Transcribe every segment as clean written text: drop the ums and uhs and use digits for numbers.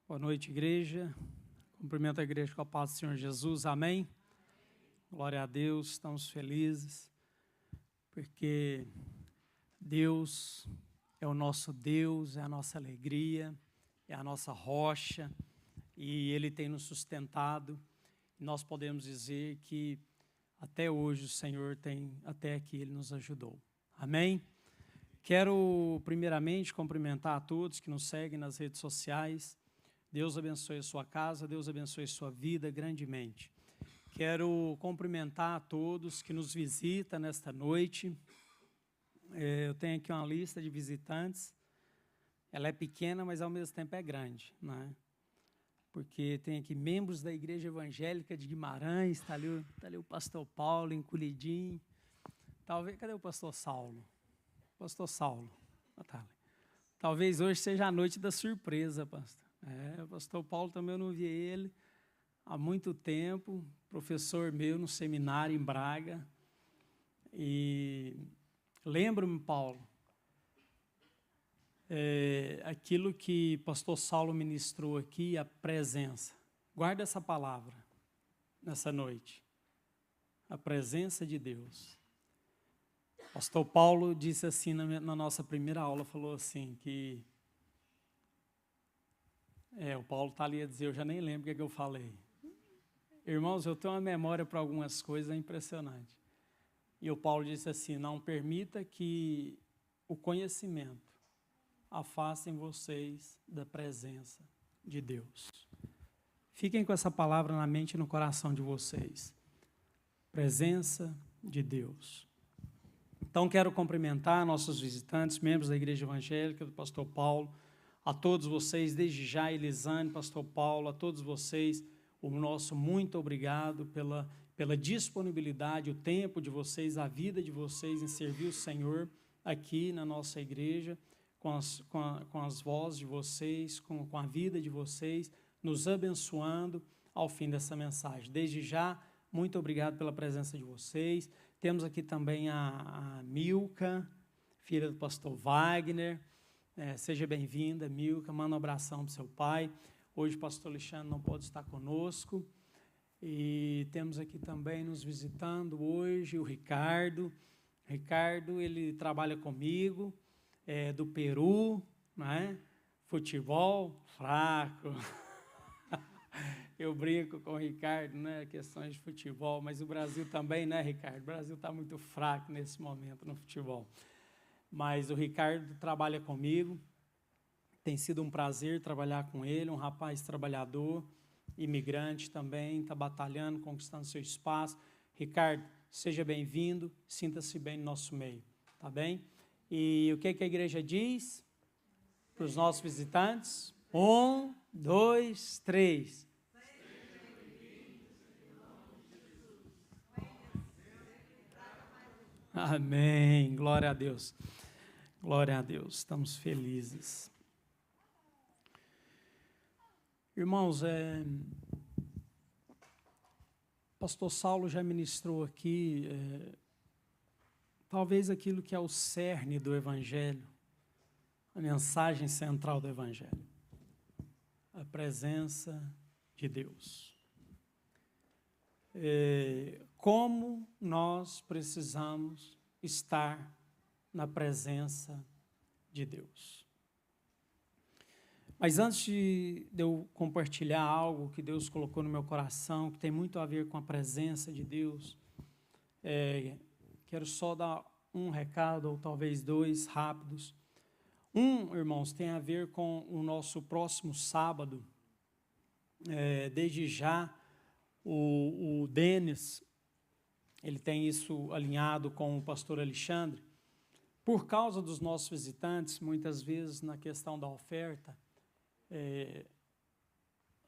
Boa noite, igreja. Cumprimento a igreja com a paz do Senhor Jesus. Amém? Glória a Deus, estamos felizes, porque Deus é o nosso Deus, é a nossa alegria, é a nossa rocha, e Ele tem nos sustentado. E nós podemos dizer que até hoje o Senhor tem, até aqui Ele nos ajudou. Amém? Quero primeiramente cumprimentar a todos que nos seguem nas redes sociais. Deus abençoe a sua casa, Deus abençoe a sua vida grandemente. Quero cumprimentar a todos que nos visitam nesta noite. Eu tenho aqui uma lista de visitantes. Ela é pequena, mas ao mesmo tempo é grande, né? Porque tem aqui membros da Igreja Evangélica de Guimarães, está ali o pastor Paulo, encolhidinho. Talvez, cadê o pastor Saulo? Pastor Saulo. Talvez hoje seja a noite da surpresa, pastor. O pastor Paulo também eu não vi ele há muito tempo, professor meu no seminário em Braga. E lembro-me, Paulo, aquilo que pastor Saulo ministrou aqui, a presença. Guarda essa palavra nessa noite. A presença de Deus. Pastor Paulo disse assim na nossa primeira aula, falou assim que... o Paulo está ali a dizer, eu já nem lembro o que eu falei. Irmãos, eu tenho uma memória para algumas coisas impressionante. E o Paulo disse assim, não permita que o conhecimento afaste vocês da presença de Deus. Fiquem com essa palavra na mente e no coração de vocês. Presença de Deus. Então, quero cumprimentar nossos visitantes, membros da Igreja Evangélica, do pastor Paulo, a todos vocês, desde já, Elisane, pastor Paulo, a todos vocês, o nosso muito obrigado pela disponibilidade, o tempo de vocês, a vida de vocês em servir o Senhor aqui na nossa igreja, com as vozes de vocês, com a vida de vocês, nos abençoando ao fim dessa mensagem. Desde já, muito obrigado pela presença de vocês. Temos aqui também a Milka, filha do pastor Wagner. Seja bem-vinda, Milka, manda um abração para o seu pai. Hoje o pastor Alexandre não pode estar conosco. E temos aqui também nos visitando hoje o Ricardo. Ricardo, ele trabalha comigo, do Peru, né? Futebol fraco. Eu brinco com o Ricardo, né? Questões de futebol, mas o Brasil também, né, Ricardo? O Brasil está muito fraco nesse momento no futebol. Mas o Ricardo trabalha comigo, tem sido um prazer trabalhar com ele, um rapaz trabalhador, imigrante também, está batalhando, conquistando seu espaço. Ricardo, seja bem-vindo, sinta-se bem no nosso meio, tá bem? E o que a igreja diz para os nossos visitantes? 1, 2, 3. Amém, glória a Deus. Glória a Deus, estamos felizes. Irmãos, pastor Saulo já ministrou aqui, talvez aquilo que é o cerne do Evangelho, a mensagem central do Evangelho, a presença de Deus. Como nós precisamos estar na presença de Deus. Mas antes de eu compartilhar algo que Deus colocou no meu coração, que tem muito a ver com a presença de Deus, quero só dar um recado, ou talvez dois, rápidos. Irmãos, tem a ver com o nosso próximo sábado. Desde já, o Denis, ele tem isso alinhado com o pastor Alexandre. Por causa dos nossos visitantes, muitas vezes na questão da oferta,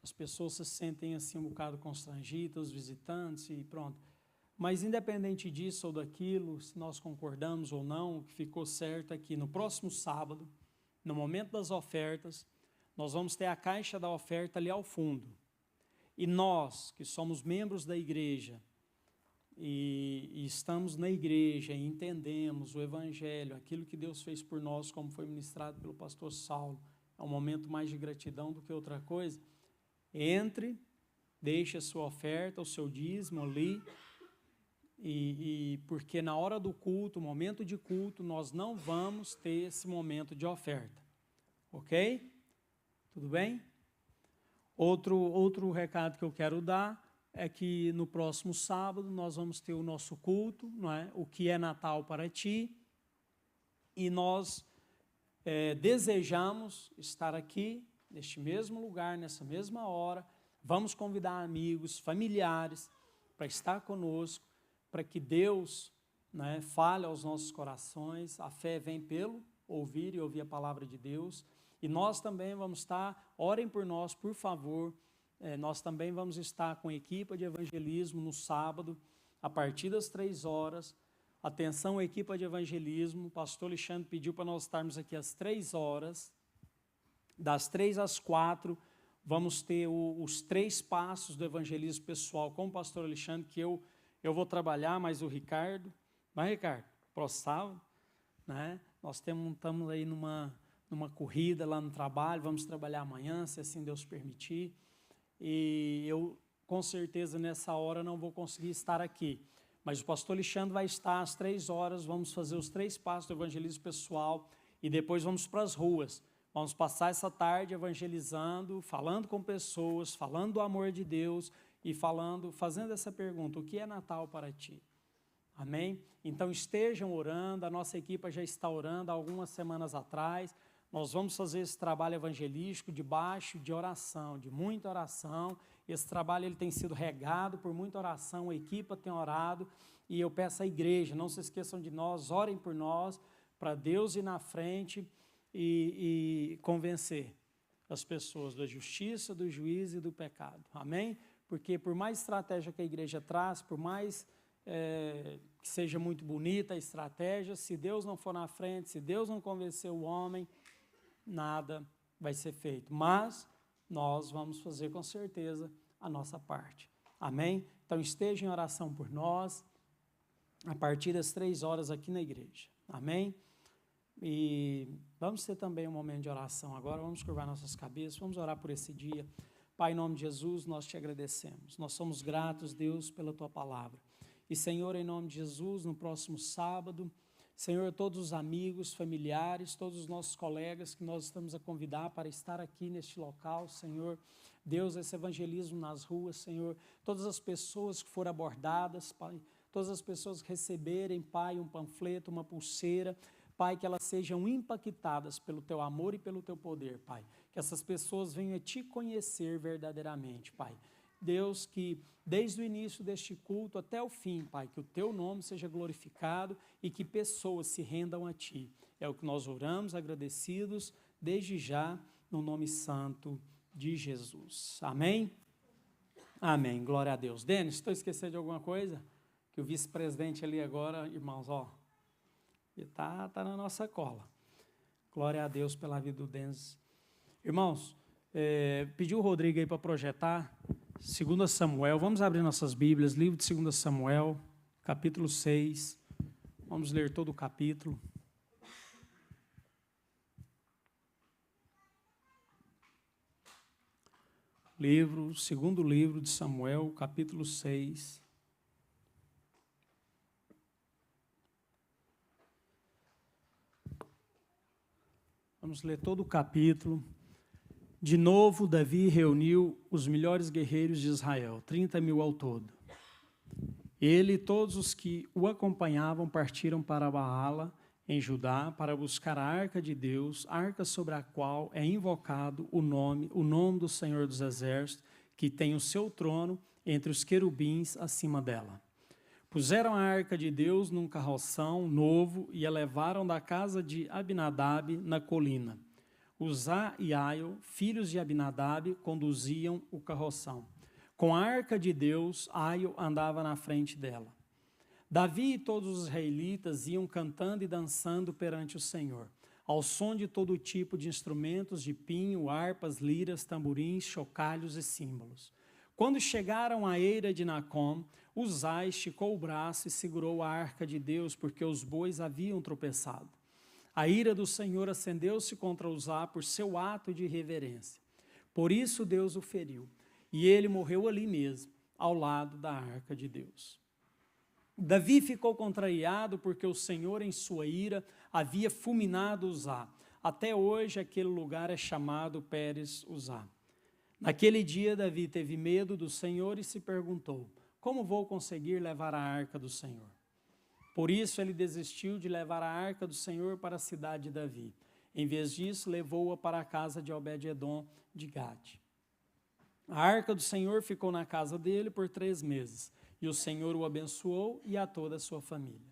as pessoas se sentem assim um bocado constrangidas, os visitantes e pronto. Mas independente disso ou daquilo, se nós concordamos ou não, o que ficou certo é que no próximo sábado, no momento das ofertas, nós vamos ter a caixa da oferta ali ao fundo. E nós, que somos membros da igreja, e estamos na igreja e entendemos o Evangelho, aquilo que Deus fez por nós, como foi ministrado pelo pastor Saulo, é um momento mais de gratidão do que outra coisa. Entre, deixe a sua oferta, o seu dízimo ali, porque na hora do culto, momento de culto, nós não vamos ter esse momento de oferta, ok? Tudo bem? Outro recado que eu quero dar é que no próximo sábado nós vamos ter o nosso culto, não é? O que é Natal para ti, e nós desejamos estar aqui, neste mesmo lugar, nessa mesma hora. Vamos convidar amigos, familiares, para estar conosco, para que Deus, né, fale aos nossos corações. A fé vem pelo ouvir e ouvir a palavra de Deus. E nós também vamos estar, orem por nós, por favor. Nós também vamos estar com a equipe de evangelismo no sábado, a partir das 3 horas. Atenção, equipe de evangelismo, o pastor Alexandre pediu para nós estarmos aqui às 3 horas. Das 3 às 4, vamos ter os 3 passos do evangelismo pessoal com o pastor Alexandre, que eu vou trabalhar, mas o Ricardo, vai Ricardo, pro sábado, né? Nós estamos aí numa corrida lá no trabalho, vamos trabalhar amanhã, se assim Deus permitir, e eu com certeza nessa hora não vou conseguir estar aqui, mas o pastor Alexandre vai estar às 3 horas, vamos fazer os 3 passos do evangelismo pessoal, e depois vamos para as ruas, vamos passar essa tarde evangelizando, falando com pessoas, falando do amor de Deus, e fazendo essa pergunta: o que é Natal para ti? Amém? Então estejam orando, a nossa equipe já está orando há algumas semanas atrás. Nós vamos fazer esse trabalho evangelístico debaixo de oração, de muita oração. Esse trabalho ele tem sido regado por muita oração, a equipe tem orado, e eu peço à igreja, não se esqueçam de nós, orem por nós, para Deus ir na frente e convencer as pessoas da justiça, do juízo e do pecado. Amém? Porque por mais estratégia que a igreja traz, por mais que seja muito bonita a estratégia, se Deus não for na frente, se Deus não convencer o homem, nada vai ser feito. Mas nós vamos fazer com certeza a nossa parte. Amém? Então esteja em oração por nós, a partir das 3 horas aqui na igreja. Amém? E vamos ter também um momento de oração agora, vamos curvar nossas cabeças, vamos orar por esse dia. Pai, em nome de Jesus, nós te agradecemos. Nós somos gratos, Deus, pela tua palavra. E, Senhor, em nome de Jesus, no próximo sábado, Senhor, todos os amigos, familiares, todos os nossos colegas que nós estamos a convidar para estar aqui neste local, Senhor, Deus, esse evangelismo nas ruas, Senhor, todas as pessoas que foram abordadas, Pai, todas as pessoas que receberem, Pai, um panfleto, uma pulseira, Pai, que elas sejam impactadas pelo Teu amor e pelo Teu poder, Pai, que essas pessoas venham a Te conhecer verdadeiramente, Pai. Deus, que desde o início deste culto até o fim, Pai, que o Teu nome seja glorificado e que pessoas se rendam a Ti. É o que nós oramos, agradecidos, desde já, no nome santo de Jesus. Amém? Amém. Glória a Deus. Denis, estou esquecendo de alguma coisa? Que o vice-presidente ali agora, irmãos, ó, está na nossa cola. Glória a Deus pela vida do Denis. Irmãos, pediu o Rodrigo aí para projetar 2 Samuel, vamos abrir nossas Bíblias, livro de 2 Samuel, capítulo 6, vamos ler todo o capítulo. Segundo livro de Samuel, capítulo 6. Vamos ler todo o capítulo. De novo, Davi reuniu os melhores guerreiros de Israel, 30.000 ao todo. Ele e todos os que o acompanhavam partiram para Baala, em Judá, para buscar a arca de Deus, arca sobre a qual é invocado o nome do Senhor dos Exércitos, que tem o seu trono entre os querubins acima dela. Puseram a arca de Deus num carroção novo e a levaram da casa de Abinadab na colina. Uzá e Aio, filhos de Abinadab, conduziam o carroção. Com a arca de Deus, Aio andava na frente dela. Davi e todos os israelitas iam cantando e dançando perante o Senhor, ao som de todo tipo de instrumentos de pinho, harpas, liras, tamborins, chocalhos e símbolos. Quando chegaram à eira de Nacom, Uzá esticou o braço e segurou a arca de Deus, porque os bois haviam tropeçado. A ira do Senhor acendeu-se contra Uzá por seu ato de irreverência. Por isso Deus o feriu, e ele morreu ali mesmo, ao lado da arca de Deus. Davi ficou contrariado porque o Senhor, em sua ira, havia fulminado Uzá. Até hoje aquele lugar é chamado Pérez Uzá. Naquele dia Davi teve medo do Senhor e se perguntou: como vou conseguir levar a arca do Senhor? Por isso ele desistiu de levar a arca do Senhor para a cidade de Davi. Em vez disso, levou-a para a casa de Obed-edom de Gate. A arca do Senhor ficou na casa dele por 3 meses, e o Senhor o abençoou e a toda a sua família.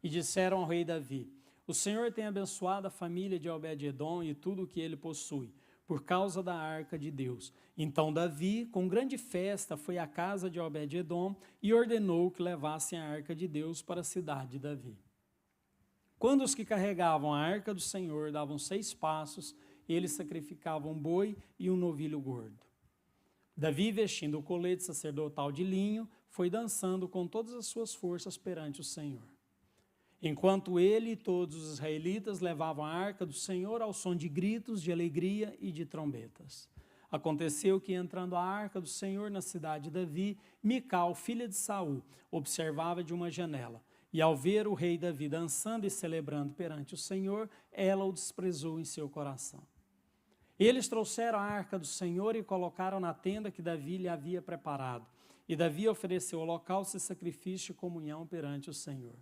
E disseram ao rei Davi: o Senhor tem abençoado a família de Obed-edom e tudo o que ele possui, por causa da arca de Deus. Então Davi, com grande festa, foi à casa de Obed-edom e ordenou que levassem a arca de Deus para a cidade de Davi. Quando os que carregavam a arca do Senhor davam 6 passos, eles sacrificavam um boi e um novilho gordo. Davi, vestindo o colete sacerdotal de linho, foi dançando com todas as suas forças perante o Senhor. Enquanto ele e todos os israelitas levavam a arca do Senhor ao som de gritos, de alegria e de trombetas. Aconteceu que, entrando a arca do Senhor na cidade de Davi, Mical, filha de Saul, observava de uma janela. E ao ver o rei Davi dançando e celebrando perante o Senhor, ela o desprezou em seu coração. Eles trouxeram a arca do Senhor e colocaram na tenda que Davi lhe havia preparado. E Davi ofereceu holocausto e sacrifício de comunhão perante o Senhor.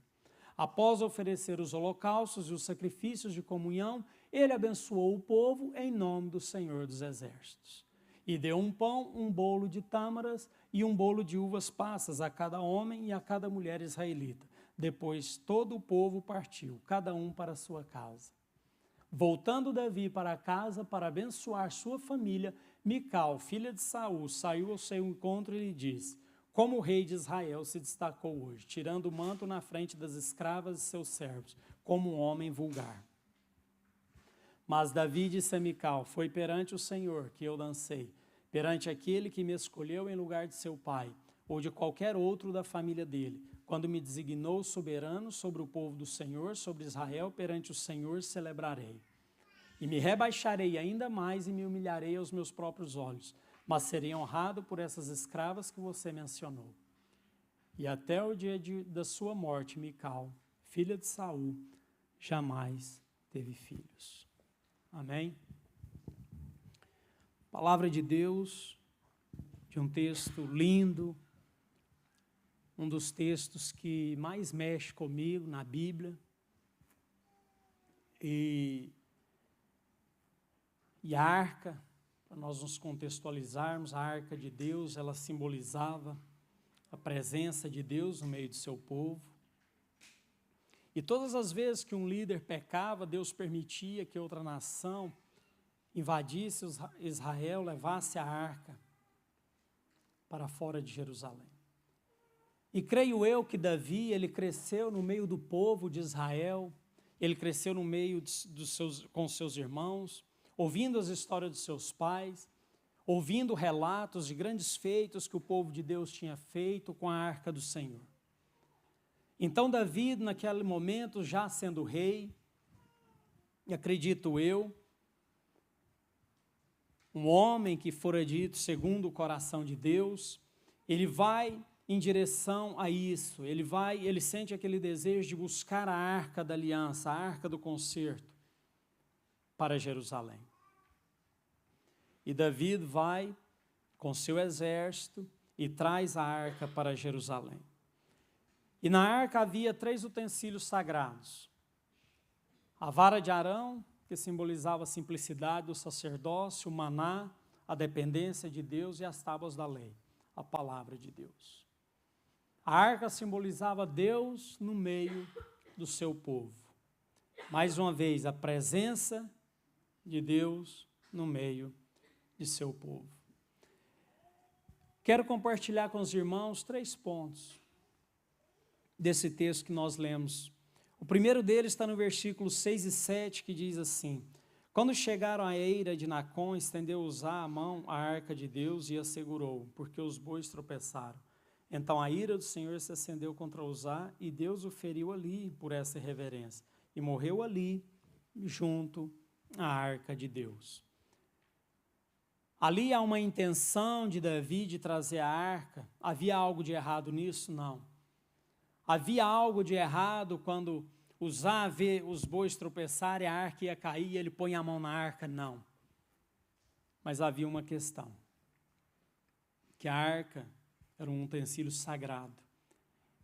Após oferecer os holocaustos e os sacrifícios de comunhão, ele abençoou o povo em nome do Senhor dos Exércitos. E deu um pão, um bolo de tâmaras e um bolo de uvas passas a cada homem e a cada mulher israelita. Depois todo o povo partiu, cada um para a sua casa. Voltando Davi para casa para abençoar sua família, Mical, filha de Saul, saiu ao seu encontro e lhe disse: como o rei de Israel se destacou hoje, tirando o manto na frente das escravas e seus servos, como um homem vulgar. Mas Davi disse a Mical: foi perante o Senhor que eu dancei, perante aquele que me escolheu em lugar de seu pai, ou de qualquer outro da família dele, quando me designou soberano sobre o povo do Senhor, sobre Israel, perante o Senhor celebrarei. E me rebaixarei ainda mais e me humilharei aos meus próprios olhos, mas serei honrado por essas escravas que você mencionou. E até o dia da sua morte, Mical, filha de Saul, jamais teve filhos. Amém? Palavra de Deus, de um texto lindo, um dos textos que mais mexe comigo na Bíblia. E a arca, para nós nos contextualizarmos, a arca de Deus, ela simbolizava a presença de Deus no meio do seu povo. E todas as vezes que um líder pecava, Deus permitia que outra nação invadisse Israel, levasse a arca para fora de Jerusalém. E creio eu que Davi, ele cresceu no meio do povo de Israel, ele cresceu no meio com seus irmãos, ouvindo as histórias dos seus pais, ouvindo relatos de grandes feitos que o povo de Deus tinha feito com a arca do Senhor. Então Davi, naquele momento, já sendo rei, acredito eu, um homem que fora dito segundo o coração de Deus, ele vai em direção a isso, ele sente aquele desejo de buscar a arca da aliança, a arca do concerto, para Jerusalém. E Davi vai com seu exército e traz a arca para Jerusalém. E na arca havia 3 utensílios sagrados: a vara de Arão, que simbolizava a simplicidade do sacerdócio, o maná, a dependência de Deus, e as tábuas da lei, a palavra de Deus. A arca simbolizava Deus no meio do seu povo. Mais uma vez, a presença de Deus no meio de seu povo. Quero compartilhar com os irmãos 3 pontos desse texto que nós lemos. O primeiro deles está no versículo 6 e 7, que diz assim: quando chegaram à eira de Nacon, estendeu Uzá a mão à arca de Deus e a segurou, porque os bois tropeçaram. Então a ira do Senhor se acendeu contra Uzá, e Deus o feriu ali por essa irreverência. e morreu ali, junto à arca de Deus. Ali há uma intenção de Davi de trazer a arca. Havia algo de errado nisso? Não. Havia algo de errado quando usar, ver os bois tropeçarem, a arca ia cair e ele põe a mão na arca? Não. Mas havia uma questão, que a arca era um utensílio sagrado.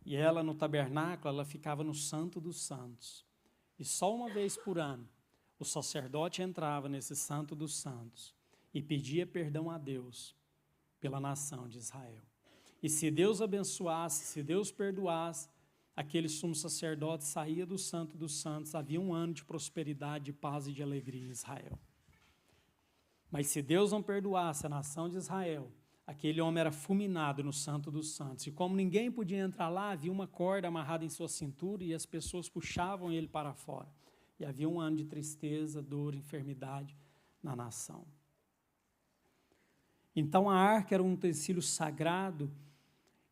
E ela, no tabernáculo, ela ficava no Santo dos Santos. E só uma vez por ano, o sacerdote entrava nesse Santo dos Santos e pedia perdão a Deus pela nação de Israel. E se Deus abençoasse, se Deus perdoasse, aquele sumo sacerdote saía do Santo dos Santos, havia um ano de prosperidade, de paz e de alegria em Israel. Mas se Deus não perdoasse a nação de Israel, aquele homem era fulminado no Santo dos Santos. E como ninguém podia entrar lá, havia uma corda amarrada em sua cintura e as pessoas puxavam ele para fora. E havia um ano de tristeza, dor, enfermidade na nação. Então a arca era um utensílio sagrado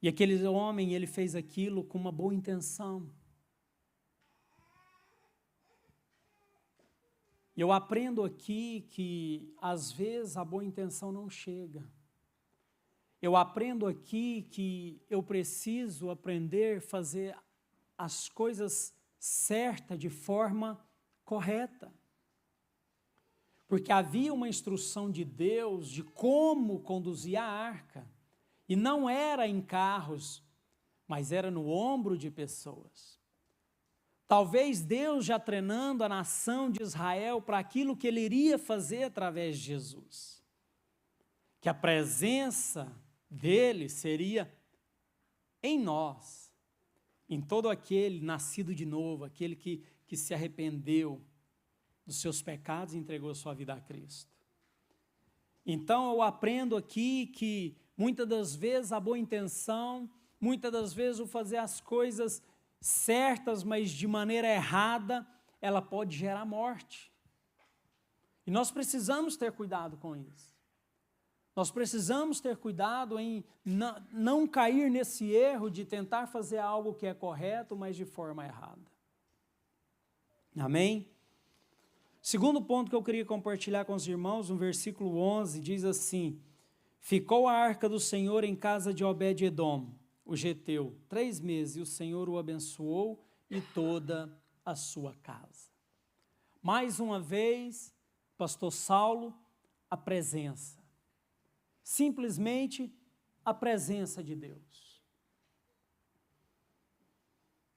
e aquele homem, ele fez aquilo com uma boa intenção. Eu aprendo aqui que às vezes a boa intenção não chega. Eu aprendo aqui que eu preciso aprender a fazer as coisas certas de forma correta. Porque havia uma instrução de Deus de como conduzir a arca. E não era em carros, mas era no ombro de pessoas. Talvez Deus já treinando a nação de Israel para aquilo que ele iria fazer através de Jesus. Que a presença dele seria em nós, em todo aquele nascido de novo, aquele que se arrependeu dos seus pecados e entregou sua vida a Cristo. Então eu aprendo aqui que muitas das vezes a boa intenção, muitas das vezes o fazer as coisas certas, mas de maneira errada, ela pode gerar morte. E nós precisamos ter cuidado com isso. Nós precisamos ter cuidado em não cair nesse erro de tentar fazer algo que é correto, mas de forma errada. Amém? Segundo ponto que eu queria compartilhar com os irmãos, no versículo 11, diz assim: ficou a arca do Senhor em casa de Obed-edom, o geteu, 3 meses, e o Senhor o abençoou e toda a sua casa. Mais uma vez, pastor Saulo, a presença. Simplesmente a presença de Deus.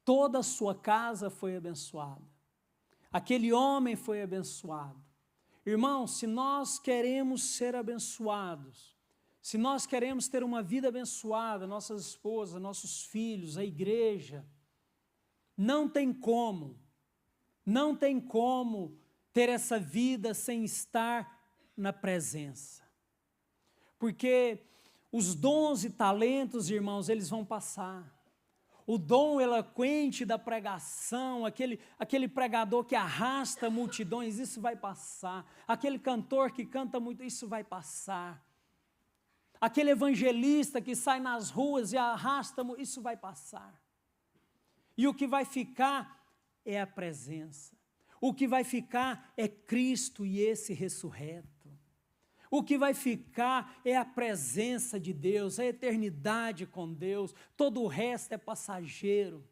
Toda a sua casa foi abençoada. Aquele homem foi abençoado. Irmãos, se nós queremos ser abençoados, se nós queremos ter uma vida abençoada, nossas esposas, nossos filhos, a igreja, não tem como ter essa vida sem estar na presença. Porque os dons e talentos, irmãos, eles vão passar. O dom eloquente da pregação, aquele pregador que arrasta multidões, isso vai passar. Aquele cantor que canta muito, isso vai passar. Aquele evangelista que sai nas ruas e arrasta, isso vai passar. E o que vai ficar é a presença. O que vai ficar é Cristo e esse ressurreto. O que vai ficar é a presença de Deus, a eternidade com Deus. Todo o resto é passageiro.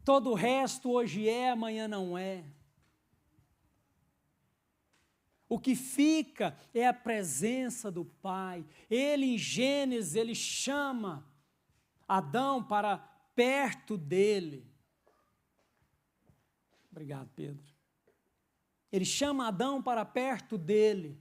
Todo o resto hoje é, amanhã não é. O que fica é a presença do Pai. Ele, em Gênesis, ele chama Adão para perto dele. Obrigado, Pedro. Ele chama Adão para perto dele.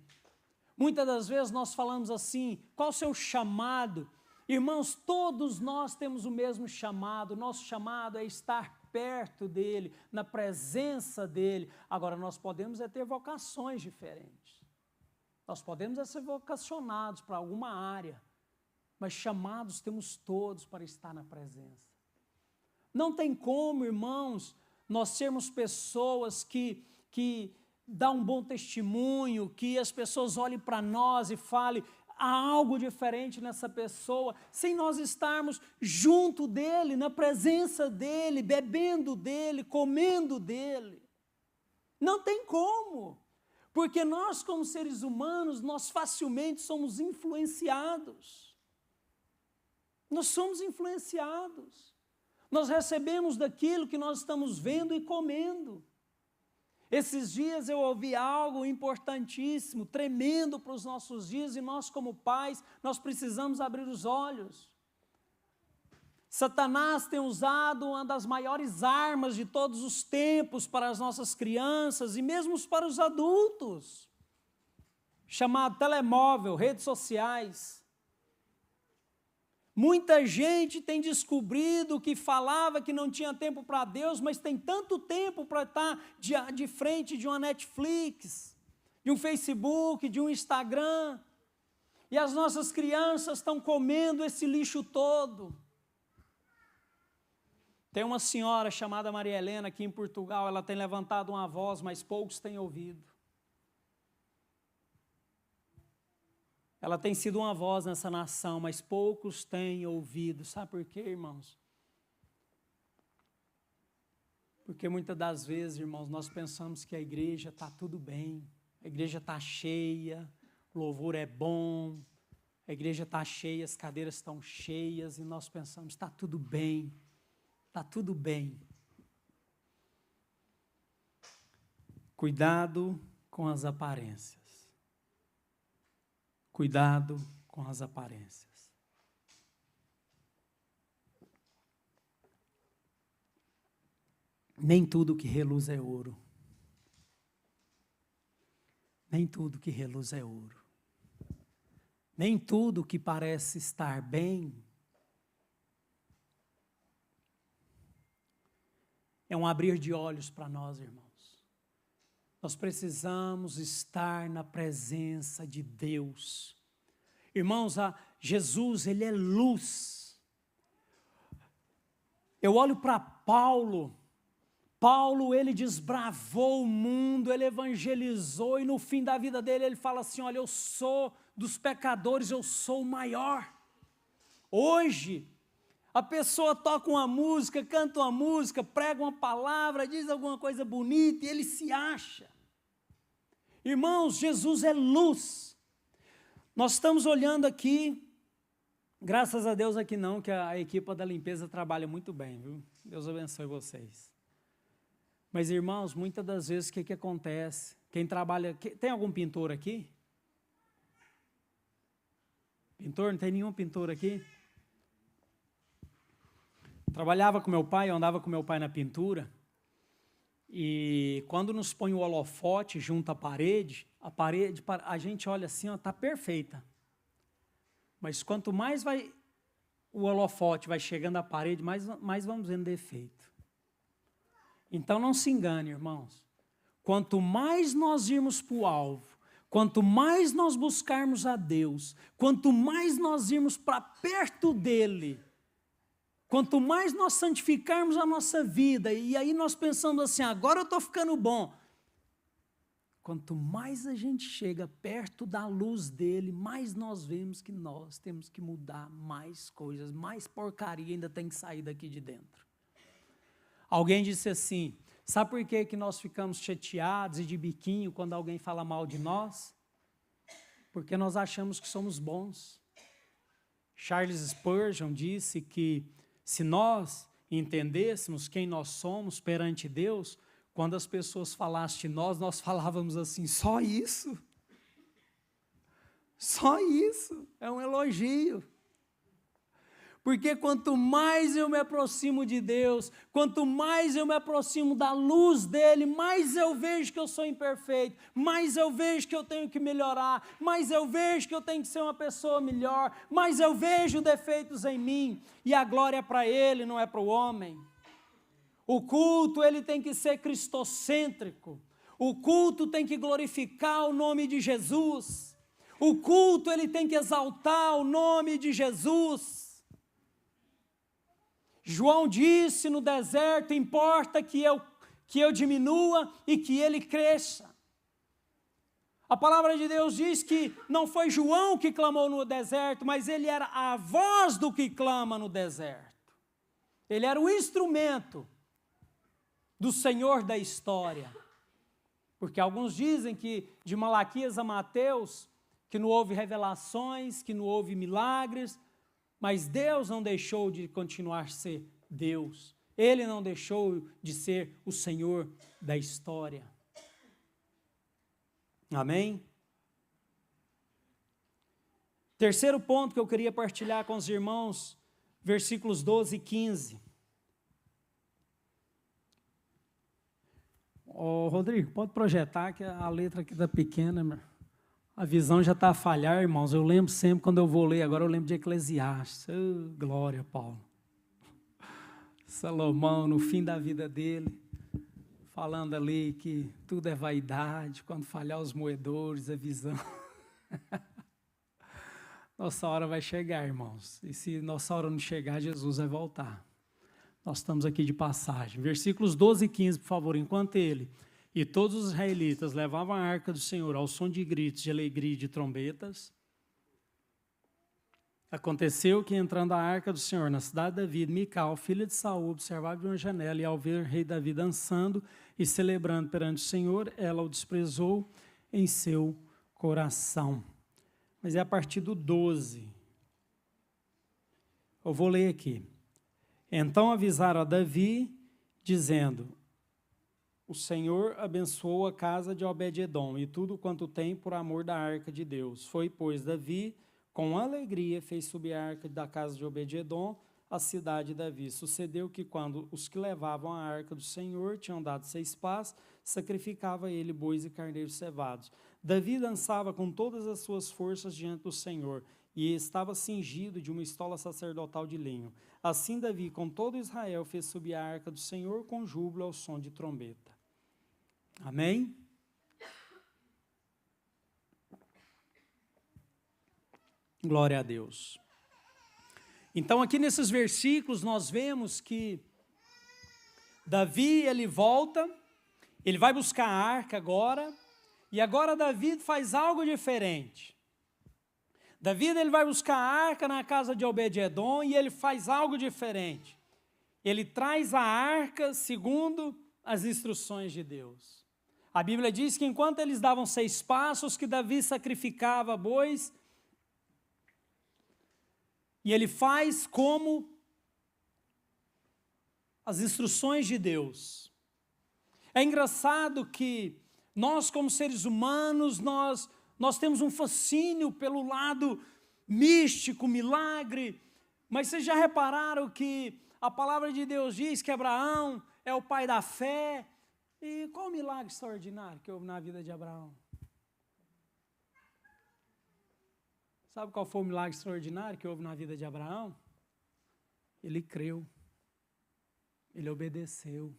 Muitas das vezes nós falamos assim: qual o seu chamado? Irmãos, todos nós temos o mesmo chamado. Nosso chamado é estar perto dele, na presença dele. Agora, nós podemos ter vocações diferentes. Nós podemos ser vocacionados para alguma área, mas chamados temos todos para estar na presença. Não tem como, irmãos, nós sermos pessoas que dá um bom testemunho, que as pessoas olhem para nós e falem: há algo diferente nessa pessoa, sem nós estarmos junto dele, na presença dele, bebendo dele, comendo dele. Não tem como, porque nós como seres humanos, nós facilmente somos influenciados. Nós somos influenciados. Nós recebemos daquilo que nós estamos vendo e comendo. Esses dias eu ouvi algo importantíssimo, tremendo para os nossos dias, e nós como pais, nós precisamos abrir os olhos. Satanás tem usado uma das maiores armas de todos os tempos para as nossas crianças e mesmo para os adultos, chamado telemóvel, redes sociais. Muita gente tem descobrido que falava que não tinha tempo para Deus, mas tem tanto tempo para estar de frente de uma Netflix, de um Facebook, de um Instagram. E as nossas crianças estão comendo esse lixo todo. Tem uma senhora chamada Maria Helena aqui em Portugal, ela tem levantado uma voz, mas poucos têm ouvido. Ela tem sido uma voz nessa nação, mas poucos têm ouvido. Sabe por quê, irmãos? Porque muitas das vezes, irmãos, nós pensamos que a igreja está tudo bem, a igreja está cheia, o louvor é bom, a igreja está cheia, as cadeiras estão cheias, e nós pensamos, está tudo bem, está tudo bem. Cuidado com as aparências. Cuidado com as aparências. Nem tudo que reluz é ouro. Nem tudo que reluz é ouro. Nem tudo que parece estar bem é um abrir de olhos para nós, irmãos. Nós precisamos estar na presença de Deus. Irmãos, Jesus, ele é luz. Eu olho para Paulo. Paulo, ele desbravou o mundo, ele evangelizou, e no fim da vida dele ele fala assim, olha, eu sou dos pecadores, eu sou o maior. Hoje, a pessoa toca uma música, canta uma música, prega uma palavra, diz alguma coisa bonita e ele se acha. Irmãos, Jesus é luz. Nós estamos olhando aqui, graças a Deus aqui não, que a equipe da limpeza trabalha muito bem, viu? Deus abençoe vocês. Mas, irmãos, muitas das vezes o que acontece? Quem trabalha, tem algum pintor aqui? Pintor? Não tem nenhum pintor aqui? Trabalhava com meu pai, eu andava com meu pai na pintura, e quando nos põe o holofote junto à parede, a gente olha assim, está perfeita. Mas quanto mais o holofote vai chegando à parede, mais vamos vendo defeito. Então não se engane, irmãos. Quanto mais nós irmos para o alvo, quanto mais nós buscarmos a Deus, quanto mais nós irmos para perto dEle, quanto mais nós santificarmos a nossa vida, e aí nós pensamos assim, agora eu estou ficando bom. Quanto mais a gente chega perto da luz dele, mais nós vemos que nós temos que mudar mais coisas, mais porcaria ainda tem que sair daqui de dentro. Alguém disse assim, sabe por que nós ficamos chateados e de biquinho quando alguém fala mal de nós? Porque nós achamos que somos bons. Charles Spurgeon disse que se nós entendêssemos quem nós somos perante Deus, quando as pessoas falassem de nós falávamos assim, só isso? Só isso? É um elogio. Porque quanto mais eu me aproximo de Deus, quanto mais eu me aproximo da luz dEle, mais eu vejo que eu sou imperfeito, mais eu vejo que eu tenho que melhorar, mais eu vejo que eu tenho que ser uma pessoa melhor, mais eu vejo defeitos em mim, e a glória é para Ele, não é para o homem. O culto, ele tem que ser cristocêntrico, o culto tem que glorificar o nome de Jesus, o culto, ele tem que exaltar o nome de Jesus. João disse no deserto, importa que eu diminua e que ele cresça. A palavra de Deus diz que não foi João que clamou no deserto, mas ele era a voz do que clama no deserto. Ele era o instrumento do Senhor da história. Porque alguns dizem que de Malaquias a Mateus, que não houve revelações, que não houve milagres, mas Deus não deixou de continuar a ser Deus. Ele não deixou de ser o Senhor da história. Amém? Terceiro ponto que eu queria partilhar com os irmãos, versículos 12 e 15. Rodrigo, pode projetar que a letra aqui está pequena, a visão já está a falhar, irmãos. Eu lembro sempre, quando eu vou ler, agora eu lembro de Eclesiastes. Oh, glória, Paulo. Salomão, no fim da vida dele, falando ali que tudo é vaidade, quando falhar os moedores, a visão. Nossa hora vai chegar, irmãos. E se nossa hora não chegar, Jesus vai voltar. Nós estamos aqui de passagem. Versículos 12 e 15, por favor. Enquanto ele e todos os israelitas levavam a arca do Senhor ao som de gritos, de alegria e de trombetas, aconteceu que, entrando a arca do Senhor na cidade de Davi, Mical, filha de Saul, observava de uma janela, e ao ver o rei Davi dançando e celebrando perante o Senhor, ela o desprezou em seu coração. Mas é a partir do 12. Eu vou ler aqui. Então avisaram a Davi, dizendo: o Senhor abençoou a casa de Obed-edom e tudo quanto tem por amor da arca de Deus. Foi, pois, Davi, com alegria, fez subir a arca da casa de Obed-edom à cidade de Davi. Sucedeu que, quando os que levavam a arca do Senhor tinham dado 6 passos, sacrificava ele bois e carneiros cevados. Davi dançava com todas as suas forças diante do Senhor, e estava cingido de uma estola sacerdotal de linho. Assim Davi, com todo Israel, fez subir a arca do Senhor com júbilo ao som de trombeta. Amém? Glória a Deus. Então, aqui nesses versículos, nós vemos que Davi, ele volta, ele vai buscar a arca agora, e agora Davi faz algo diferente. Davi, ele vai buscar a arca na casa de Obed-edom e ele faz algo diferente. Ele traz a arca segundo as instruções de Deus. A Bíblia diz que enquanto eles davam 6 passos, que Davi sacrificava bois, e ele faz como as instruções de Deus. É engraçado que nós, como seres humanos, nós temos um fascínio pelo lado místico, milagre, mas vocês já repararam que a palavra de Deus diz que Abraão é o pai da fé? E qual o milagre extraordinário que houve na vida de Abraão? Sabe qual foi o milagre extraordinário que houve na vida de Abraão? Ele creu, ele obedeceu.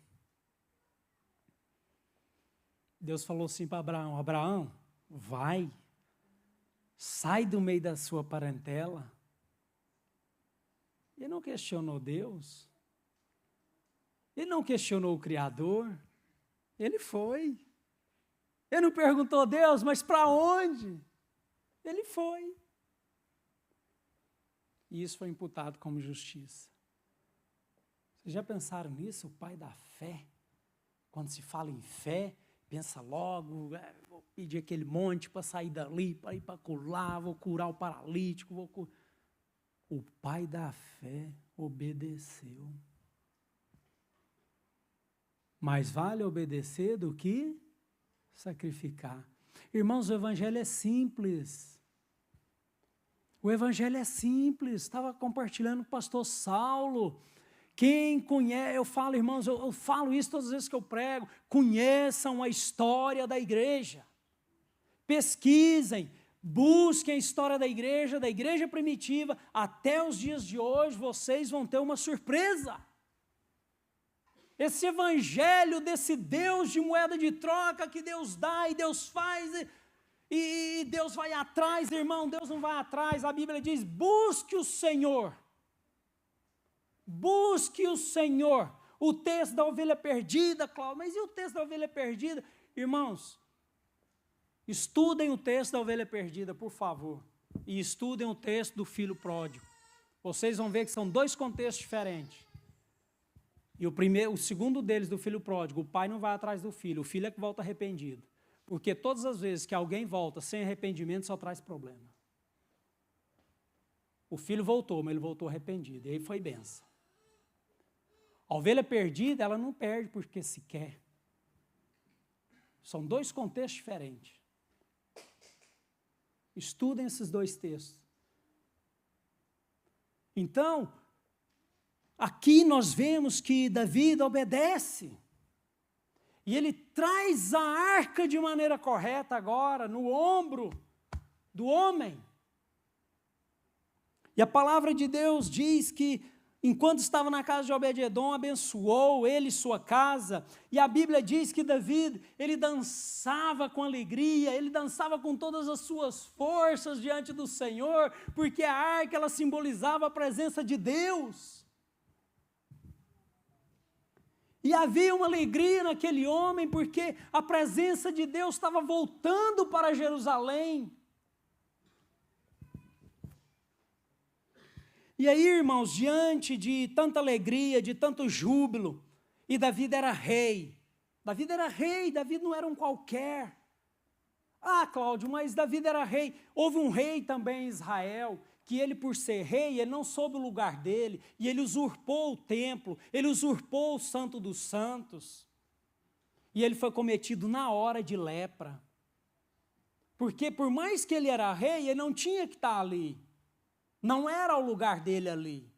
Deus falou assim para Abraão: Abraão, vai, sai do meio da sua parentela. Ele não questionou Deus, ele não questionou o Criador, ele foi. Ele não perguntou a Deus, mas para onde? Ele foi. E isso foi imputado como justiça. Vocês já pensaram nisso? O pai da fé, quando se fala em fé, pensa logo, vou pedir aquele monte para sair dali, para ir para colar, vou curar o paralítico. O pai da fé obedeceu. Mais vale obedecer do que sacrificar. Irmãos, o evangelho é simples. O evangelho é simples. Estava compartilhando com o pastor Saulo. Quem conhece, eu falo, irmãos, eu falo isso todas as vezes que eu prego, conheçam a história da igreja, pesquisem, busquem a história da igreja primitiva, até os dias de hoje vocês vão ter uma surpresa. Esse evangelho desse Deus de moeda de troca que Deus dá e Deus faz, e Deus vai atrás, irmão, Deus não vai atrás, a Bíblia diz, busque o Senhor. Busque o Senhor. O texto da ovelha perdida, Cláudio, mas e o texto da ovelha perdida? Irmãos, Estudem o texto da ovelha perdida, por favor. E estudem o texto do filho pródigo. Vocês vão ver que são dois contextos diferentes. E o segundo deles, do filho pródigo, o pai não vai atrás do filho, o filho é que volta arrependido. Porque todas as vezes que alguém volta sem arrependimento, só traz problema. O filho voltou, mas ele voltou arrependido, e aí foi benção. A ovelha perdida, ela não perde porque se quer. São dois contextos diferentes. Estudem esses dois textos. Então, aqui nós vemos que Davi obedece. E ele traz a arca de maneira correta agora, no ombro do homem. E a palavra de Deus diz que, enquanto estava na casa de Obed-edom, abençoou ele e sua casa. E a Bíblia diz que Davi, ele dançava com alegria, ele dançava com todas as suas forças diante do Senhor, porque a arca, ela simbolizava a presença de Deus. E havia uma alegria naquele homem, porque a presença de Deus estava voltando para Jerusalém. E aí, irmãos, diante de tanta alegria, de tanto júbilo, e Davi era rei. Davi era rei, Davi não era um qualquer. Ah, Cláudio, mas Davi era rei. Houve um rei também em Israel, que ele, por ser rei, ele não soube o lugar dele, e ele usurpou o templo, ele usurpou o Santo dos Santos, e ele foi cometido na hora de lepra. Porque por mais que ele era rei, ele não tinha que estar ali. Não era o lugar dele ali.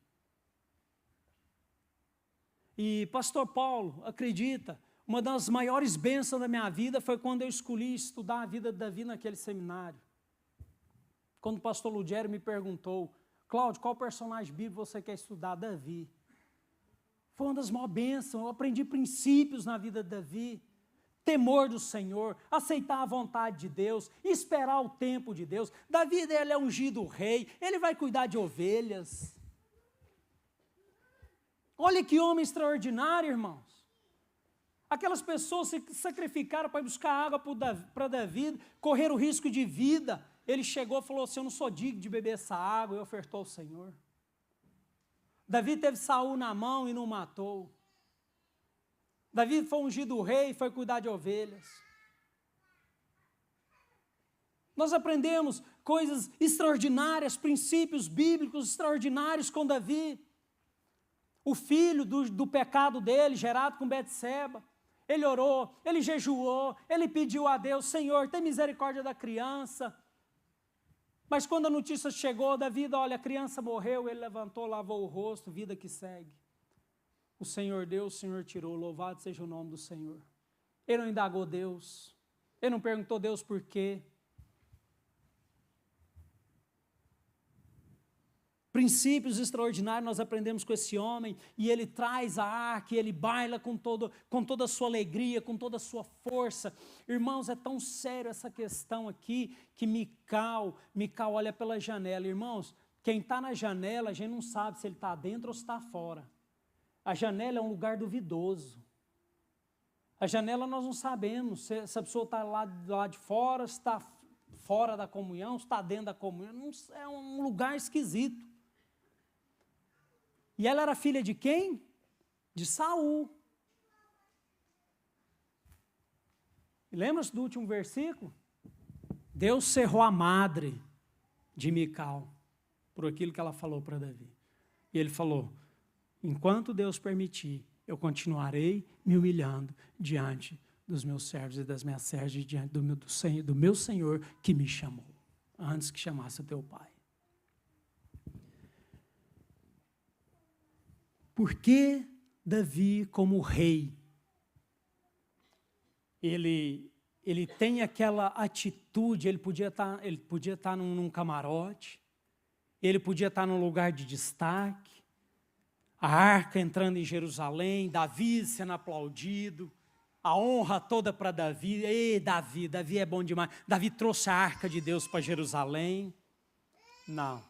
E pastor Paulo, acredita, uma das maiores bênçãos da minha vida foi quando eu escolhi estudar a vida de Davi naquele seminário. Quando o pastor Lugero me perguntou, Cláudio, qual personagem bíblico você quer estudar? Davi. Foi uma das maiores bênçãos, eu aprendi princípios na vida de Davi. Temor do Senhor, aceitar a vontade de Deus, esperar o tempo de Deus. Davi, ele é ungido rei, ele vai cuidar de ovelhas. Olha que homem extraordinário, irmãos. Aquelas pessoas se sacrificaram para buscar água para Davi, correram risco de vida. Ele chegou e falou assim, eu não sou digno de beber essa água, e ofertou ao Senhor. Davi teve Saul na mão e não matou. Davi foi ungido rei e foi cuidar de ovelhas. Nós aprendemos coisas extraordinárias, princípios bíblicos extraordinários com Davi. O filho do pecado dele, gerado com Betseba, ele orou, ele jejuou, ele pediu a Deus, Senhor, tem misericórdia da criança. Mas quando a notícia chegou, Davi, olha, a criança morreu, ele levantou, lavou o rosto, vida que segue. O Senhor deu, o Senhor tirou, louvado seja o nome do Senhor. Ele não indagou Deus, ele não perguntou Deus por quê. Princípios extraordinários nós aprendemos com esse homem, e ele traz a arca, e ele baila com toda a sua alegria, com toda a sua força. Irmãos, é tão sério essa questão aqui, que Mical olha pela janela. Irmãos, quem está na janela, a gente não sabe se ele está dentro ou se está fora. A janela é um lugar duvidoso. A janela nós não sabemos se a pessoa está lá de fora, se está fora da comunhão, se está dentro da comunhão. É um lugar esquisito. E ela era filha de quem? De Saul. Lembra-se do último versículo? Deus cerrou a madre de Mical por aquilo que ela falou para Davi. E ele falou, enquanto Deus permitir, eu continuarei me humilhando diante dos meus servos e das minhas servas, diante do meu Senhor que me chamou, antes que chamasse o teu pai. Por que Davi, como rei, ele tem aquela atitude, ele podia estar num camarote, ele podia estar num lugar de destaque, a arca entrando em Jerusalém, Davi sendo aplaudido, a honra toda para Davi. Ei, Davi é bom demais. Davi trouxe a arca de Deus para Jerusalém. Não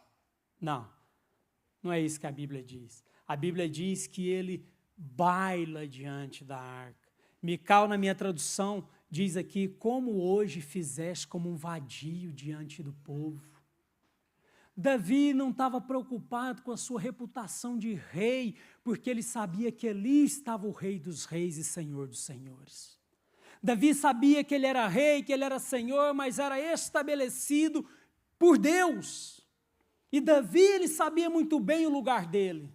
é isso que a Bíblia diz. A Bíblia diz que ele baila diante da arca. Mical, na minha tradução, diz aqui, como hoje fizeste como um vadio diante do povo. Davi não estava preocupado com a sua reputação de rei, porque ele sabia que ali estava o rei dos reis e senhor dos senhores. Davi sabia que ele era rei, que ele era senhor, mas era estabelecido por Deus. E Davi, ele sabia muito bem o lugar dele.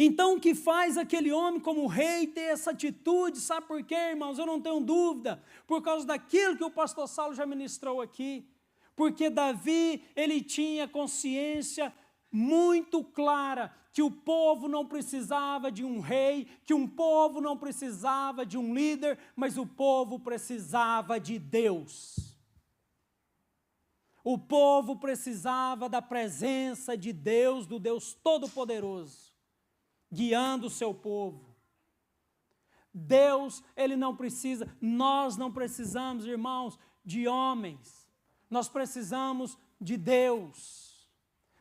Então, o que faz aquele homem como rei ter essa atitude? Sabe por quê, irmãos? Eu não tenho dúvida. Por causa daquilo que o pastor Saulo já ministrou aqui. Porque Davi, ele tinha consciência muito clara que o povo não precisava de um rei, que um povo não precisava de um líder, mas o povo precisava de Deus. O povo precisava da presença de Deus, do Deus Todo-Poderoso, guiando o seu povo. Deus, ele não precisa, nós não precisamos, irmãos, de homens. Nós precisamos de Deus,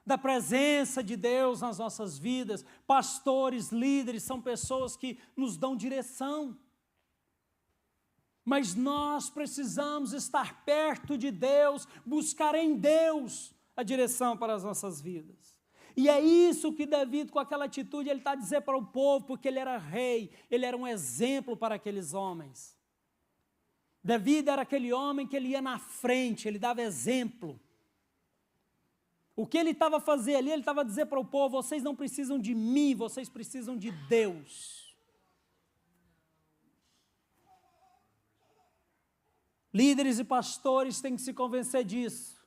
da presença de Deus nas nossas vidas. Pastores, líderes, são pessoas que nos dão direção. Mas nós precisamos estar perto de Deus, buscar em Deus a direção para as nossas vidas. E é isso que Davi, com aquela atitude, ele está a dizer para o povo, porque ele era rei, ele era um exemplo para aqueles homens. Davi era aquele homem que ele ia na frente, ele dava exemplo. O que ele estava a fazer ali, ele estava a dizer para o povo, vocês não precisam de mim, vocês precisam de Deus. Líderes e pastores têm que se convencer disso.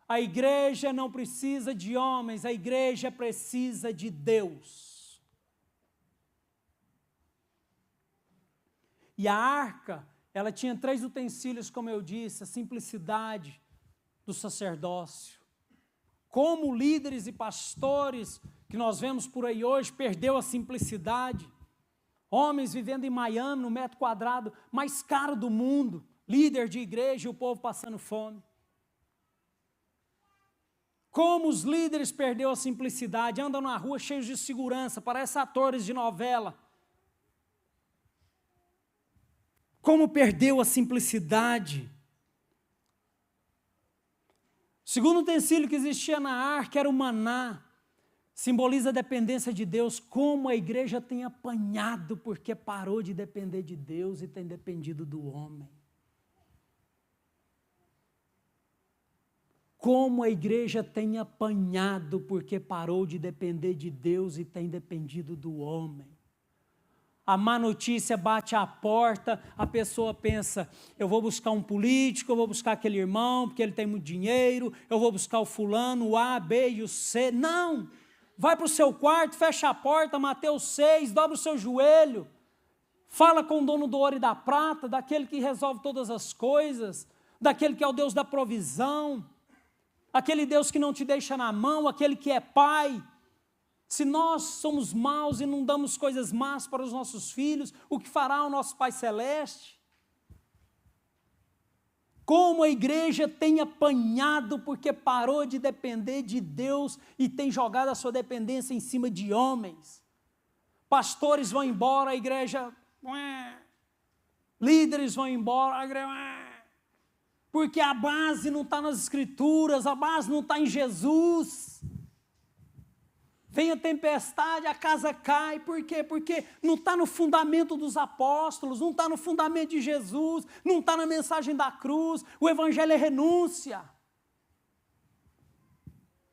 A igreja não precisa de homens, a igreja precisa de Deus. E a arca, ela tinha 3 utensílios, como eu disse, a simplicidade do sacerdócio. Como líderes e pastores que nós vemos por aí hoje, perdeu a simplicidade. Homens vivendo em Miami, no metro quadrado mais caro do mundo, líder de igreja e o povo passando fome. Como os líderes perderam a simplicidade, andam na rua cheios de segurança, parecem atores de novela. Como perdeu a simplicidade. O segundo utensílio que existia na arca era o maná, simboliza a dependência de Deus. Como a igreja tem apanhado porque parou de depender de Deus e tem dependido do homem. Como a igreja tem apanhado porque parou de depender de Deus e tem dependido do homem. A má notícia bate à porta, a pessoa pensa, eu vou buscar um político, eu vou buscar aquele irmão, porque ele tem muito dinheiro, eu vou buscar o fulano, o A, B e o C. Não! Vai para o seu quarto, fecha a porta, Mateus 6, dobra o seu joelho, fala com o dono do ouro e da prata, daquele que resolve todas as coisas, daquele que é o Deus da provisão, aquele Deus que não te deixa na mão, aquele que é Pai. Se nós somos maus e não damos coisas más para os nossos filhos, o que fará o nosso Pai Celeste? Como a igreja tem apanhado porque parou de depender de Deus e tem jogado a sua dependência em cima de homens. Pastores vão embora, a igreja... Líderes vão embora, a igreja... Porque a base não está nas Escrituras, a base não está em Jesus. Vem a tempestade, a casa cai, por quê? Porque não está no fundamento dos apóstolos, não está no fundamento de Jesus, não está na mensagem da cruz, o evangelho é renúncia.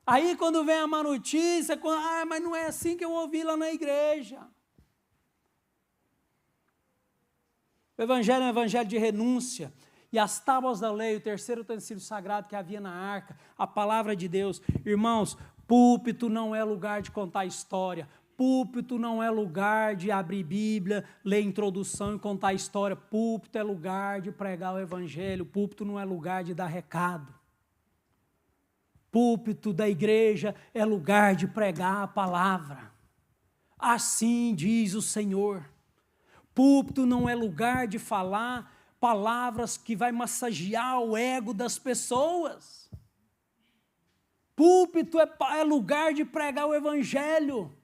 Aí quando vem a má notícia, mas não é assim que eu ouvi lá na igreja. O evangelho é um evangelho de renúncia. E as tábuas da lei, o terceiro utensílio sagrado que havia na arca, a palavra de Deus. Irmãos, púlpito não é lugar de contar história. Púlpito não é lugar de abrir Bíblia, ler introdução e contar história. Púlpito é lugar de pregar o evangelho. Púlpito não é lugar de dar recado. Púlpito da igreja é lugar de pregar a palavra. Assim diz o Senhor. Púlpito não é lugar de falar palavras que vai massagear o ego das pessoas. Púlpito é lugar de pregar o evangelho.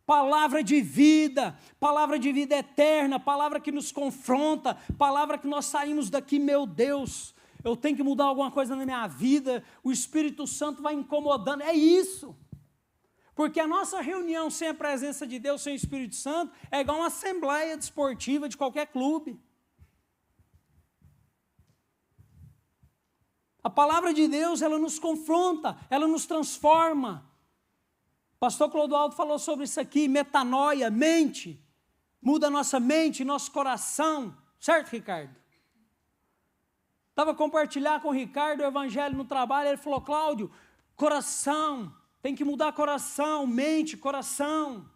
palavra de vida eterna, palavra que nos confronta, palavra que nós saímos daqui, meu Deus, eu tenho que mudar alguma coisa na minha vida, o Espírito Santo vai incomodando, é isso. Porque a nossa reunião sem a presença de Deus, sem o Espírito Santo, é igual uma assembleia desportiva de qualquer clube. A palavra de Deus, ela nos confronta, ela nos transforma. Pastor Clodoaldo falou sobre isso aqui, metanoia, mente. Muda a nossa mente, nosso coração. Certo, Ricardo? Estava compartilhando com o Ricardo o evangelho no trabalho, ele falou, Cláudio, coração, tem que mudar coração, mente, coração.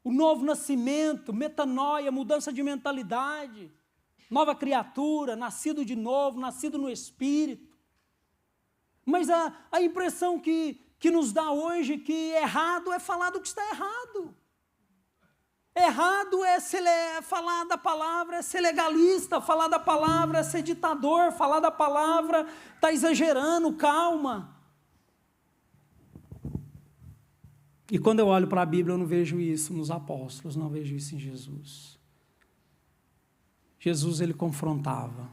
O novo nascimento, metanoia, mudança de mentalidade. Nova criatura, nascido de novo, nascido no Espírito. Mas a impressão que nos dá hoje que errado é falar do que está errado. Errado é falar da palavra, é ser legalista, falar da palavra é ser ditador, falar da palavra está exagerando, calma. E quando eu olho para a Bíblia eu não vejo isso nos apóstolos, não vejo isso em Jesus. Jesus, ele confrontava.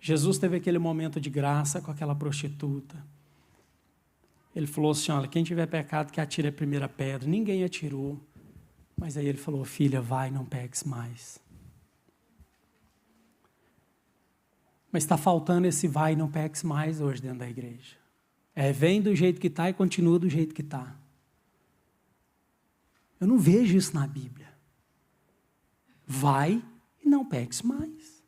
Jesus teve aquele momento de graça com aquela prostituta. Ele falou assim, olha, quem tiver pecado que atire a primeira pedra. Ninguém atirou. Mas aí ele falou, filha, vai, não peques mais. Mas está faltando esse vai, não peques mais hoje dentro da igreja. Vem do jeito que está e continua do jeito que está. Eu não vejo isso na Bíblia. Vai e não peques mais.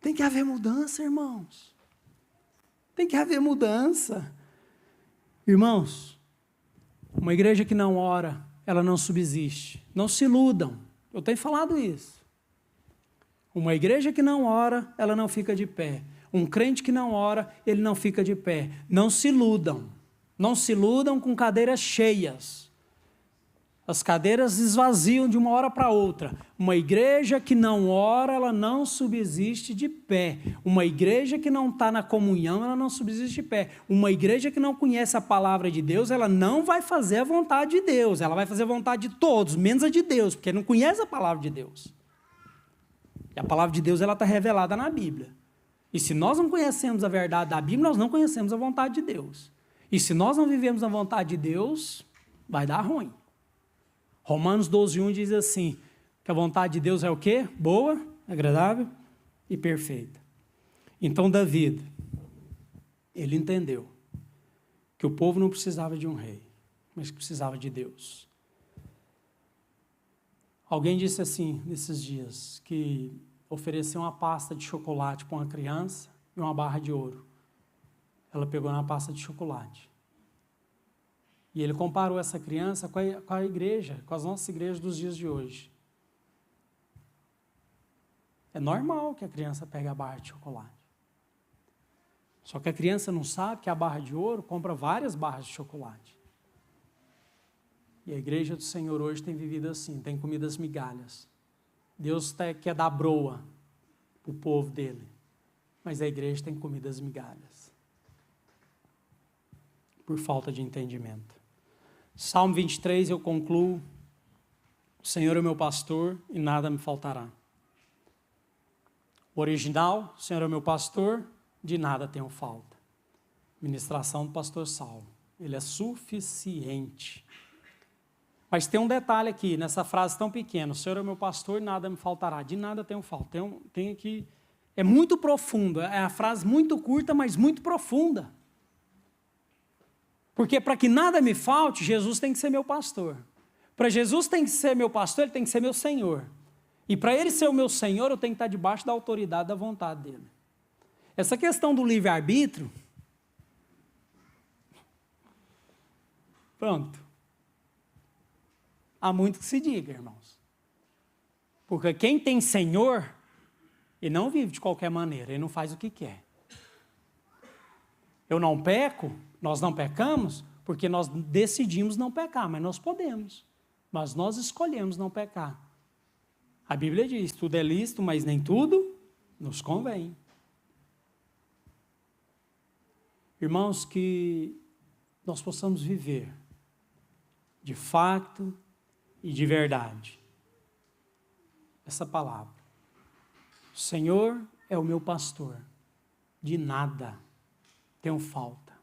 Tem que haver mudança, irmãos. Tem que haver mudança. Irmãos, uma igreja que não ora, ela não subsiste. Não se iludam. Eu tenho falado isso. Uma igreja que não ora, ela não fica de pé. Um crente que não ora, ele não fica de pé. Não se iludam. Não se iludam com cadeiras cheias. As cadeiras esvaziam de uma hora para outra. Uma igreja que não ora, ela não subsiste de pé. Uma igreja que não está na comunhão, ela não subsiste de pé. Uma igreja que não conhece a palavra de Deus, ela não vai fazer a vontade de Deus. Ela vai fazer a vontade de todos, menos a de Deus, porque não conhece a palavra de Deus. E a palavra de Deus, ela está revelada na Bíblia. E se nós não conhecemos a verdade da Bíblia, nós não conhecemos a vontade de Deus. E se nós não vivemos a vontade de Deus, vai dar ruim. Romanos 12:1 diz assim, que a vontade de Deus é o quê? Boa, agradável e perfeita. Então Davi, ele entendeu que o povo não precisava de um rei, mas que precisava de Deus. Alguém disse assim, nesses dias, que ofereceu uma pasta de chocolate para uma criança e uma barra de ouro. Ela pegou na pasta de chocolate. E ele comparou essa criança com a igreja, com as nossas igrejas dos dias de hoje. É normal que a criança pegue a barra de chocolate. Só que a criança não sabe que a barra de ouro compra várias barras de chocolate. E a igreja do Senhor hoje tem vivido assim, tem comido as migalhas. Deus quer dar broa para o povo dele, mas a igreja tem comido as migalhas. Por falta de entendimento. Salmo 23, eu concluo, o Senhor é meu pastor e nada me faltará. O original, o Senhor é meu pastor, de nada tenho falta. Ministração do pastor Saulo, ele é suficiente. Mas tem um detalhe aqui, nessa frase tão pequena, o Senhor é meu pastor e nada me faltará, de nada tenho falta. Tem aqui, é muito profundo, é a frase muito curta, mas muito profunda. Porque para que nada me falte, Jesus tem que ser meu pastor. Para Jesus tem que ser meu pastor, ele tem que ser meu Senhor. E para ele ser o meu Senhor, eu tenho que estar debaixo da autoridade da vontade dele. Essa questão do livre-arbítrio, pronto. Há muito que se diga, irmãos. Porque quem tem Senhor, ele não vive de qualquer maneira, ele não faz o que quer. Eu não peco, nós não pecamos, porque nós decidimos não pecar, mas nós podemos. Mas nós escolhemos não pecar. A Bíblia diz, tudo é lícito, mas nem tudo nos convém. Irmãos, que nós possamos viver de fato e de verdade. Essa palavra. O Senhor é o meu pastor, de nada tenho falta.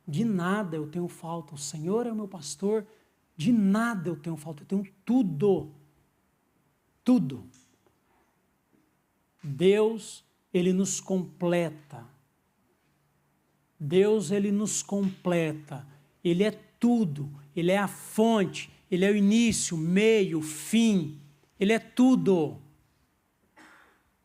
De nada eu tenho falta. O Senhor é o meu pastor, de nada eu tenho falta. Eu tenho tudo. Tudo. Deus, Ele nos completa. Deus, Ele nos completa. Ele é tudo. Ele é a fonte. Ele é o início, meio, fim. Ele é tudo.